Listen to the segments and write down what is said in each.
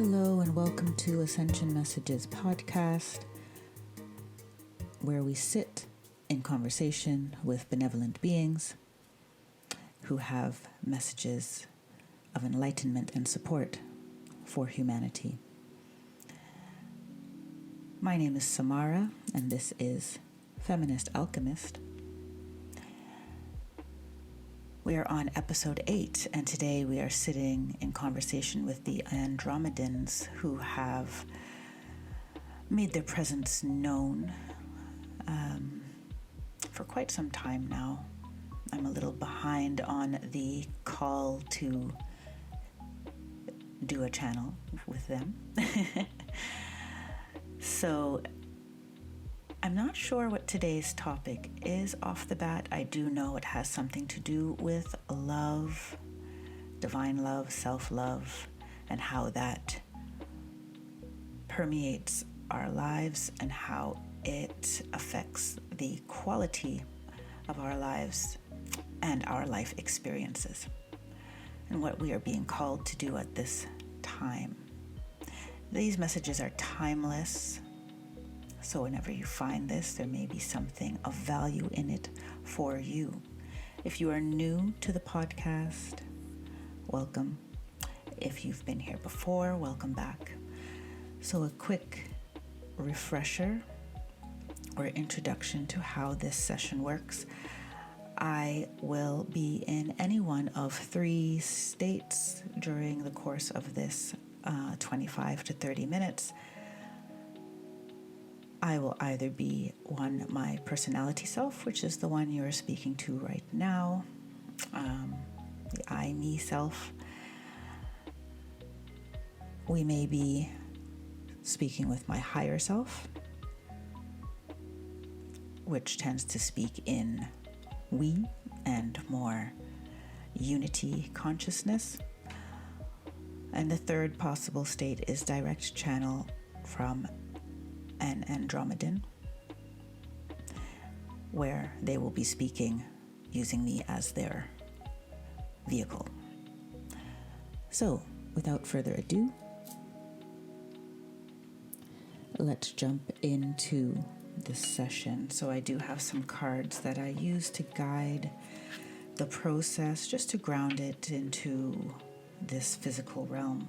Hello and welcome to Ascension Messages podcast, where we sit in conversation with benevolent beings who have messages of enlightenment and support for humanity. My name is Samara, and this is Feminist Alchemist. We are on episode 8, and today we are sitting in conversation with the Andromedans, who have made their presence known for quite some time now. I'm a little behind on the call to do a channel with them. So I'm not sure what today's topic is off the bat. I do know it has something to do with love, divine love, self-love, and how that permeates our lives and how it affects the quality of our lives and our life experiences and what we are being called to do at this time. These messages are timeless. So whenever you find this, there may be something of value in it for you. If you are new to the podcast, welcome. If you've been here before, welcome back. So a quick refresher or introduction to how this session works. I will be in any one of 3 states during the course of this 25 to 30 minutes. I will either be my personality self, which is the one you're speaking to right now, the I, me self. We may be speaking with my higher self, which tends to speak in we and more unity consciousness. And the third possible state is direct channel from an Andromedan, where they will be speaking using me as their vehicle. So, without further ado, let's jump into this session. So I do have some cards that I use to guide the process, just to ground it into this physical realm.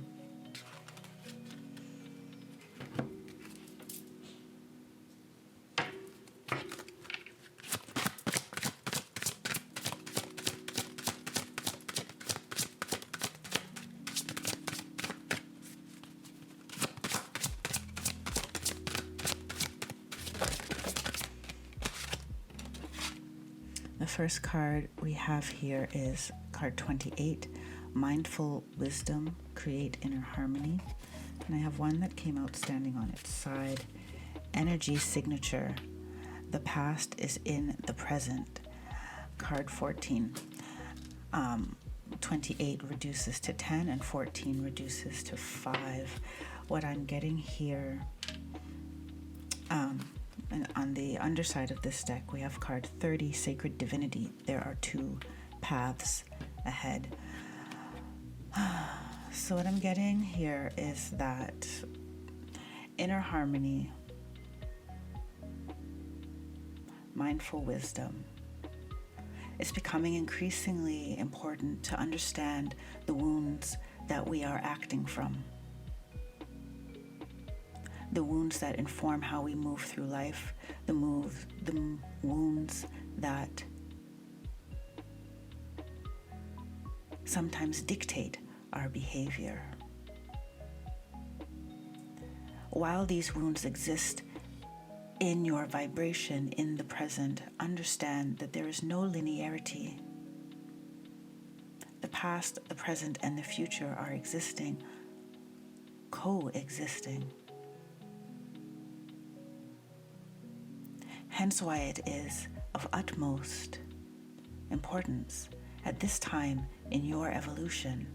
The first card we have here is card 28, Mindful Wisdom, Create Inner Harmony. And I have one that came out standing on its side, Energy Signature, The Past is in the Present. Card 14, 28 reduces to 10 and 14 reduces to 5. What I'm getting here, and on the underside of this deck, we have card 30, Sacred Divinity. There are 2 paths ahead. So what I'm getting here is that inner harmony, mindful wisdom, it's becoming increasingly important to understand the wounds that we are acting from. The wounds that inform how we move through life, the wounds that sometimes dictate our behavior. While these wounds exist in your vibration in the present, understand that there is no linearity. The past, the present, and the future are existing, coexisting. Hence why it is of utmost importance at this time in your evolution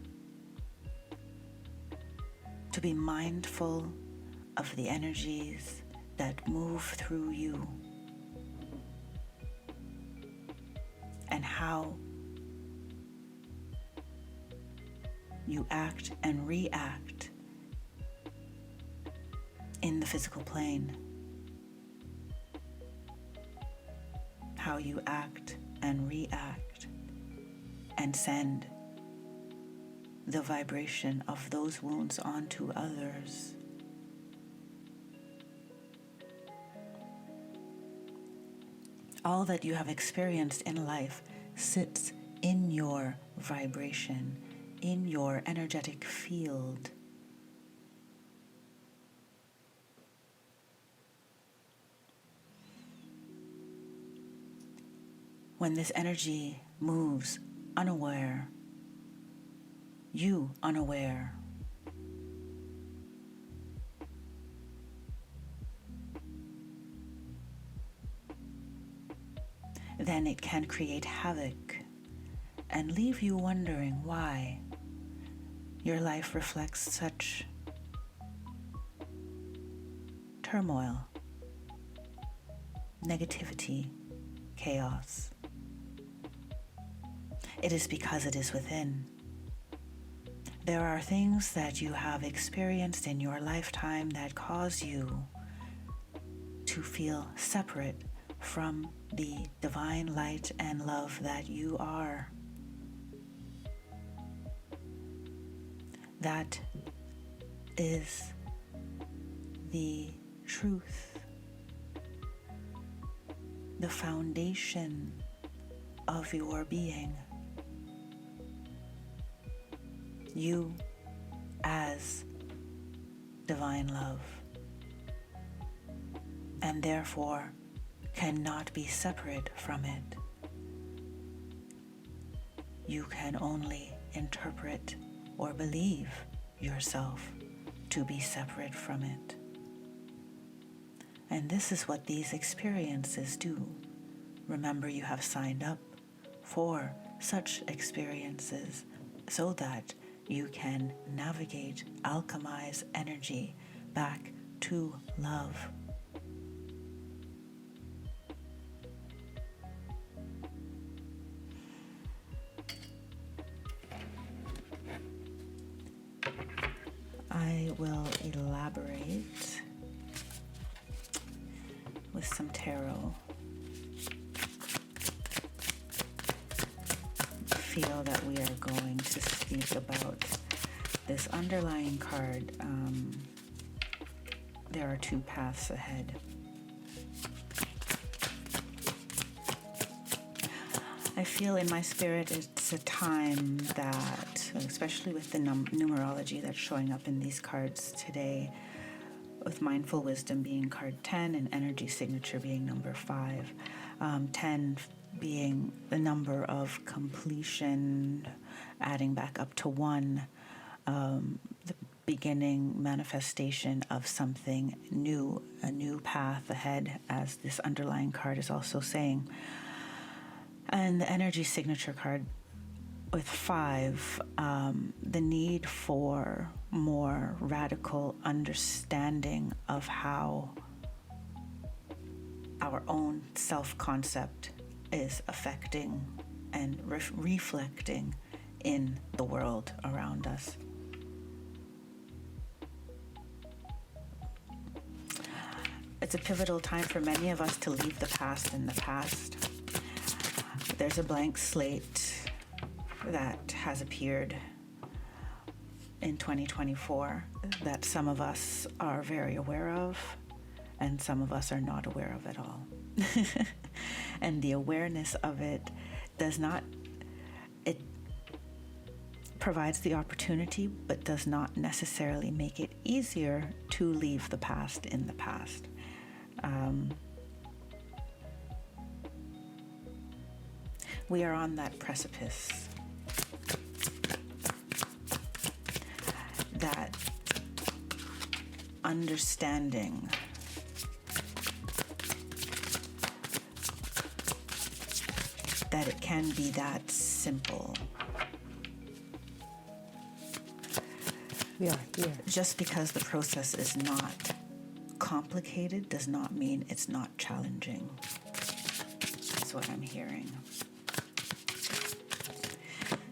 to be mindful of the energies that move through you and how you act and react in the physical plane, how you act and react and send the vibration of those wounds onto others. All that you have experienced in life sits in your vibration, in your energetic field. When this energy moves unaware, you unaware, then it can create havoc and leave you wondering why your life reflects such turmoil, negativity, chaos. It is because it is within. There are things that you have experienced in your lifetime that cause you to feel separate from the divine light and love that you are. That is the truth, the foundation of your being. You as divine love, and therefore cannot be separate from it. You can only interpret or believe yourself to be separate from it. And this is what these experiences do. Remember, you have signed up for such experiences so that you can navigate, alchemize energy back to love. I will elaborate with some tarot. Feel that we are going to speak about this underlying card. There are two paths ahead. I feel in my spirit it's a time that, especially with the numerology that's showing up in these cards today, with mindful wisdom being card 10 and energy signature being number 5, 10 being the number of completion, adding back up to 1, the beginning manifestation of something new, a new path ahead, as this underlying card is also saying. And the energy signature card with 5, the need for more radical understanding of how our own self-concept is affecting and reflecting in the world around us. It's a pivotal time for many of us to leave the past in the past. There's a blank slate that has appeared in 2024 that some of us are very aware of and some of us are not aware of at all. And the awareness of it it provides the opportunity but does not necessarily make it easier to leave the past in the past. We are on that precipice. That understanding that it can be that simple. We are here. Just because the process is not complicated does not mean it's not challenging. That's what I'm hearing.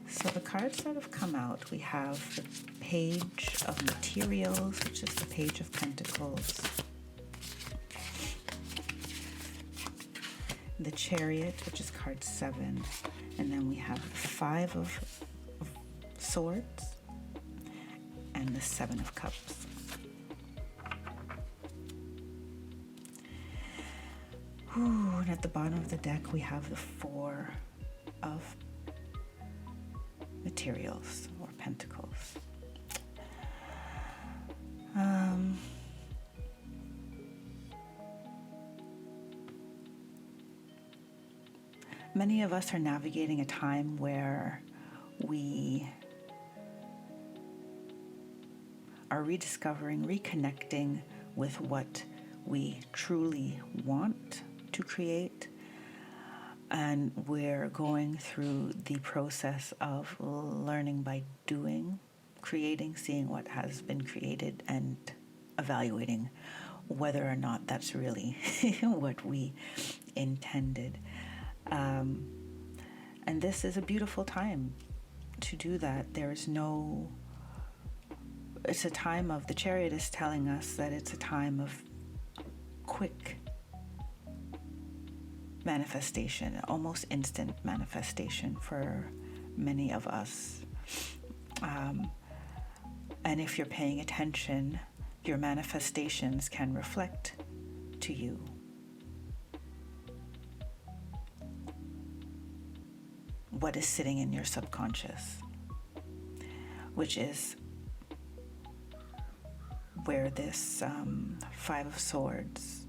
So the cards that have come out, we have the Page of Materials, which is the Page of Pentacles. The Chariot, which is card 7. And then we have the 5 of Swords and the 7 of Cups. Ooh, and at the bottom of the deck, we have the 4 of Materials or Pentacles. Many of us are navigating a time where we are rediscovering, reconnecting with what we truly want to create. And we're going through the process of learning by doing, creating, seeing what has been created, and evaluating whether or not that's really what we intended. And this is a beautiful time to do that. It's a time of, the Chariot is telling us that it's a time of quick manifestation, almost instant manifestation for many of us. And if you're paying attention, your manifestations can reflect to you. What is sitting in your subconscious, which is where this 5 of Swords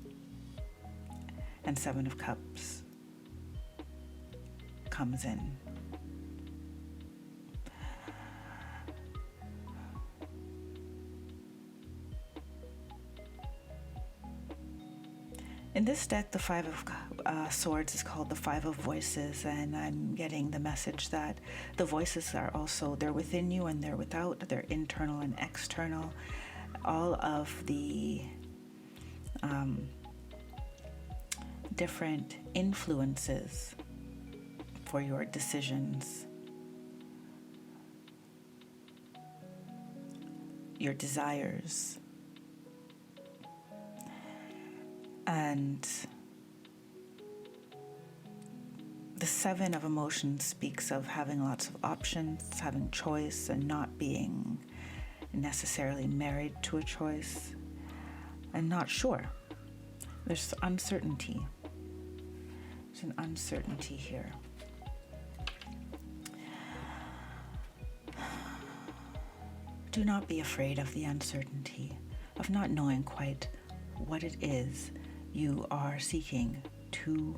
and 7 of Cups comes in. In this deck, the 5 of Swords is called the 5 of Voices, and I'm getting the message that the voices are also, they're within you and they're without, they're internal and external. All of the different influences for your decisions, your desires, and the 7 of Emotions speaks of having lots of options, having choice, and not being necessarily married to a choice, and not sure. There's uncertainty. There's an uncertainty here. Do not be afraid of the uncertainty, of not knowing quite what it is you are seeking to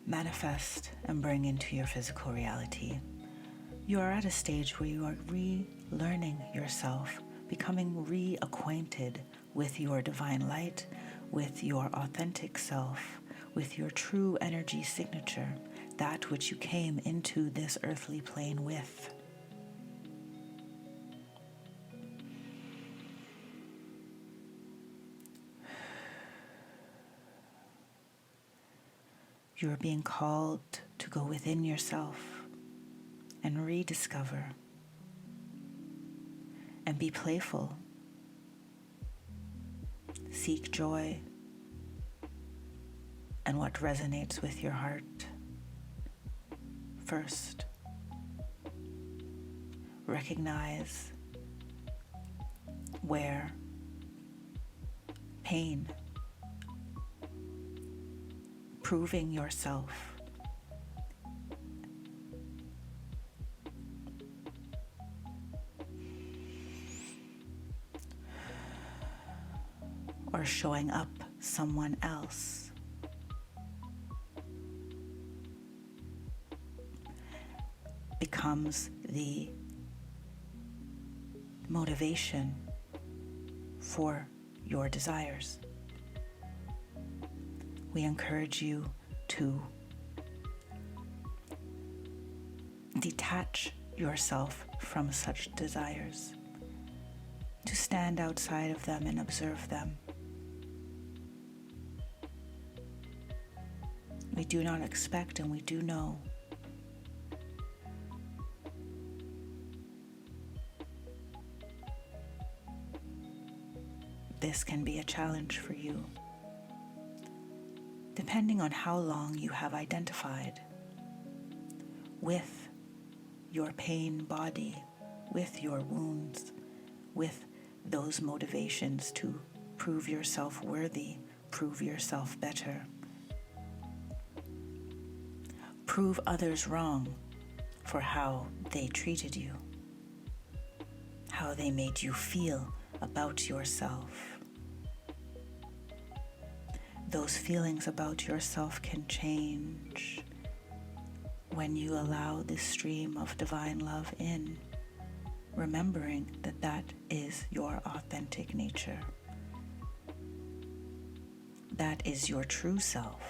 manifest and bring into your physical reality. You are at a stage where you are relearning yourself, becoming reacquainted with your divine light, with your authentic self, with your true energy signature, that which you came into this earthly plane with. You are being called to go within yourself and rediscover and be playful. Seek joy and what resonates with your heart first. Recognize where pain, proving yourself, or showing up someone else becomes the motivation for your desires. We encourage you to detach yourself from such desires, to stand outside of them and observe them. We do not expect, and we do know this can be a challenge for you, depending on how long you have identified with your pain body, with your wounds, with those motivations to prove yourself worthy, prove yourself better, prove others wrong for how they treated you, how they made you feel about yourself. Those feelings about yourself can change when you allow this stream of divine love in, remembering that that is your authentic nature. That is your true self.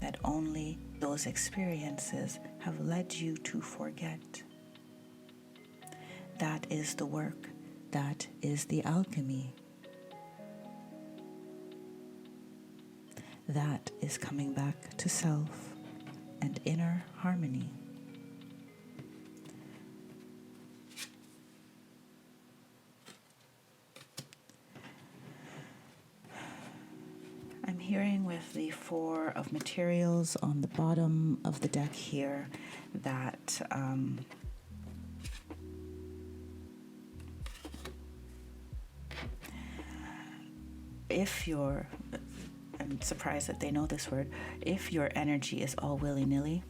That only those experiences have led you to forget. That is the work. That is the alchemy. That is coming back to self and inner harmony. I'm hearing with the 4 of materials on the bottom of the deck here that if you're, I'm surprised that they know this word, if your energy is all willy-nilly,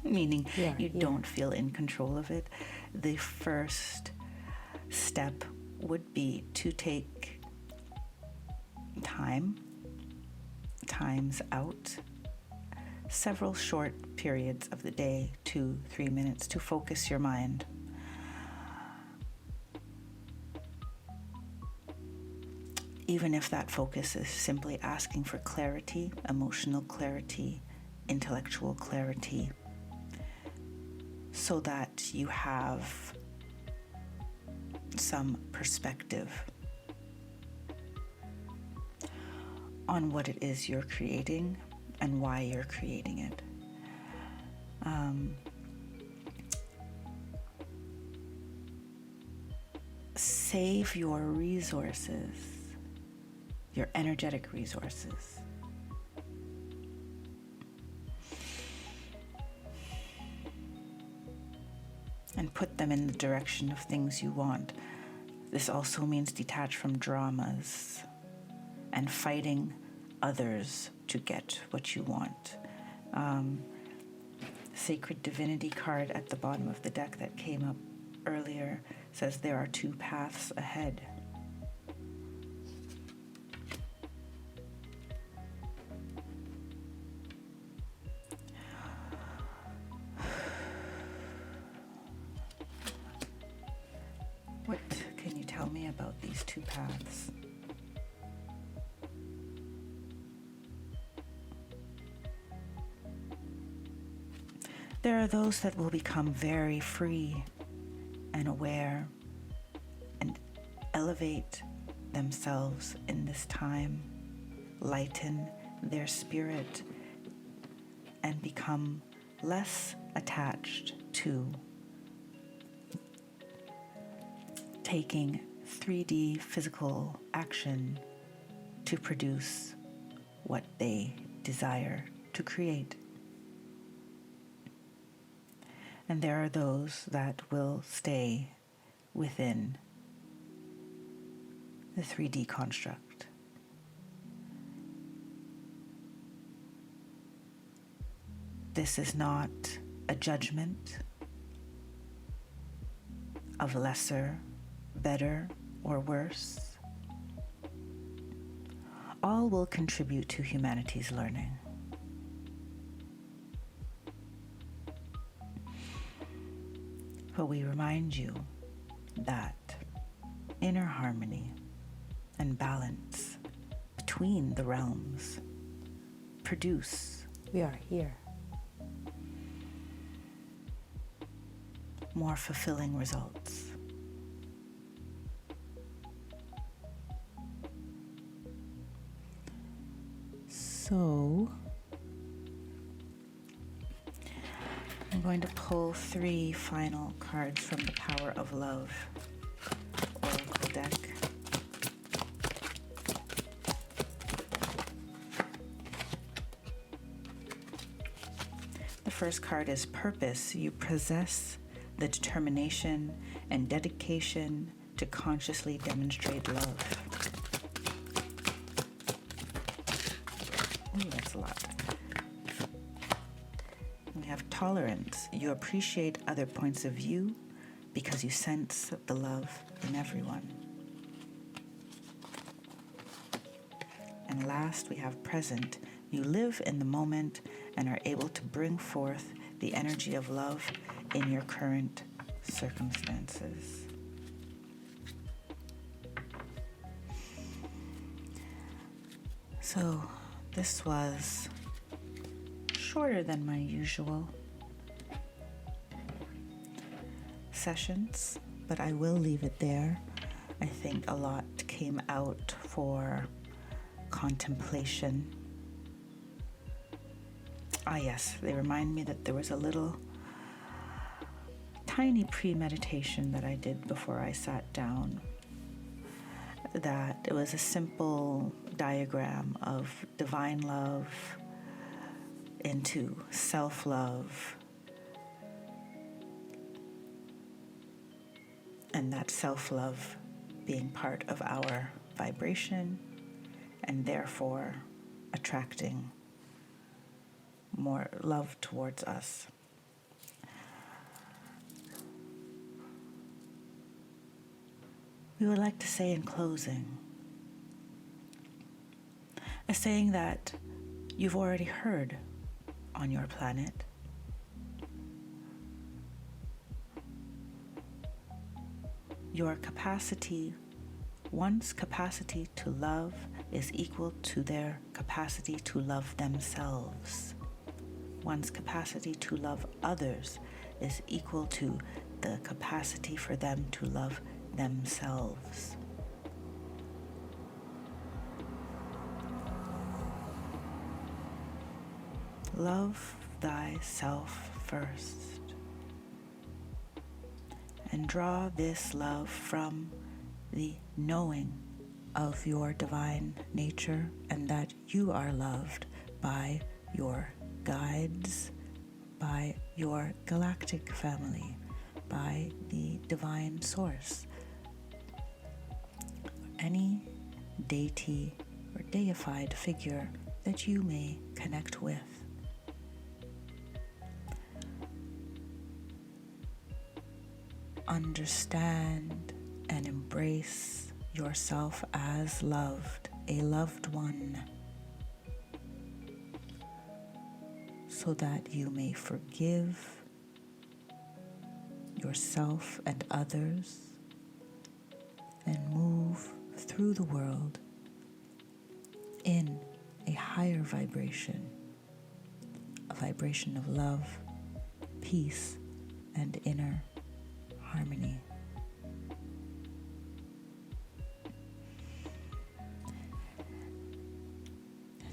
meaning you don't feel in control of it, the first step would be to take times out, several short periods of the day, 2-3 minutes, to focus your mind. Even if that focus is simply asking for clarity, emotional clarity, intellectual clarity, so that you have some perspective on what it is you're creating and why you're creating it. Save your resources, your energetic resources. And put them in the direction of things you want. This also means detach from dramas and fighting others to get what you want. Sacred Divinity card at the bottom of the deck that came up earlier says there are 2 paths ahead. What can you tell me about these 2 paths? There are those that will become very free and aware and elevate themselves in this time, lighten their spirit, and become less attached to taking 3D physical action to produce what they desire to create. And there are those that will stay within the 3D construct. This is not a judgment of lesser, better, or worse. All will contribute to humanity's learning. But we remind you that inner harmony and balance between the realms produce. We are here. More fulfilling results. So, I'm going to pull 3 final cards from the Power of Love Oracle first card is Purpose. You possess the determination and dedication to consciously demonstrate love. Ooh, that's a lot. We have Tolerance. You appreciate other points of view because you sense the love in everyone. And last, we have Present. You live in the moment and are able to bring forth the energy of love in your current circumstances. So this was shorter than my usual sessions, but I will leave it there. I think a lot came out for contemplation. Yes, they remind me that there was a little tiny pre-meditation that I did before I sat down. That it was a simple diagram of divine love into self-love, and that self-love being part of our vibration and therefore attracting more love towards us. We would like to say in closing a saying that you've already heard on your planet. Your capacity, one's capacity to love is equal to their capacity to love themselves. One's capacity to love others is equal to the capacity for them to love themselves. Love thyself first, and draw this love from the knowing of your divine nature and that you are loved by your guides, by your galactic family, by the divine source, any deity or deified figure that you may connect with. Understand and embrace yourself as loved, a loved one, so that you may forgive yourself and others and move through the world in a higher vibration, a vibration of love, peace, and inner harmony.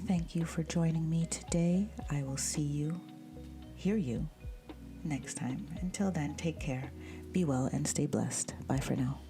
Thank you for joining me today. I will see you, hear you next time. Until then, take care, be well, and stay blessed. Bye for now.